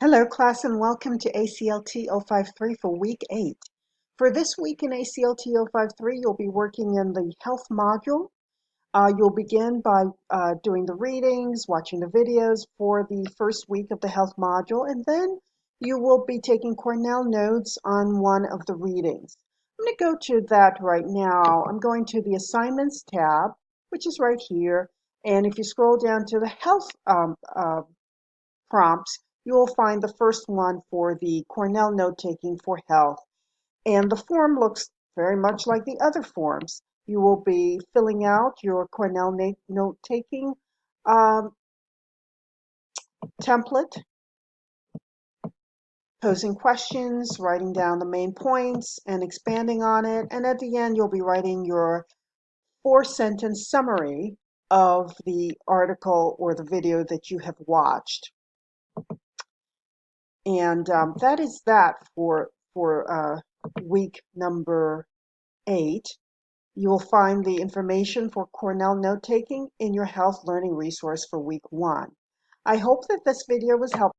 Hello class and welcome to ACLT 053 for week 8. For this week in ACLT 053, you'll be working in the health module. You'll begin by doing the readings, watching the videos for the first week of the health module, and then you will be taking Cornell notes on one of the readings. I'm going to go to that right now. I'm going to the assignments tab, which is right here, and if you scroll down to the health prompts, you will find the first one for the Cornell note-taking for health. And the form looks very much like the other forms. You will be filling out your Cornell note-taking um, template, posing questions, writing down the main points, and expanding on it. And at the end, you'll be writing your 4-sentence summary of the article or the video that you have watched. And that is that for week number 8. You will find the information for Cornell note-taking in your health learning resource for week 1. I hope that this video was helpful.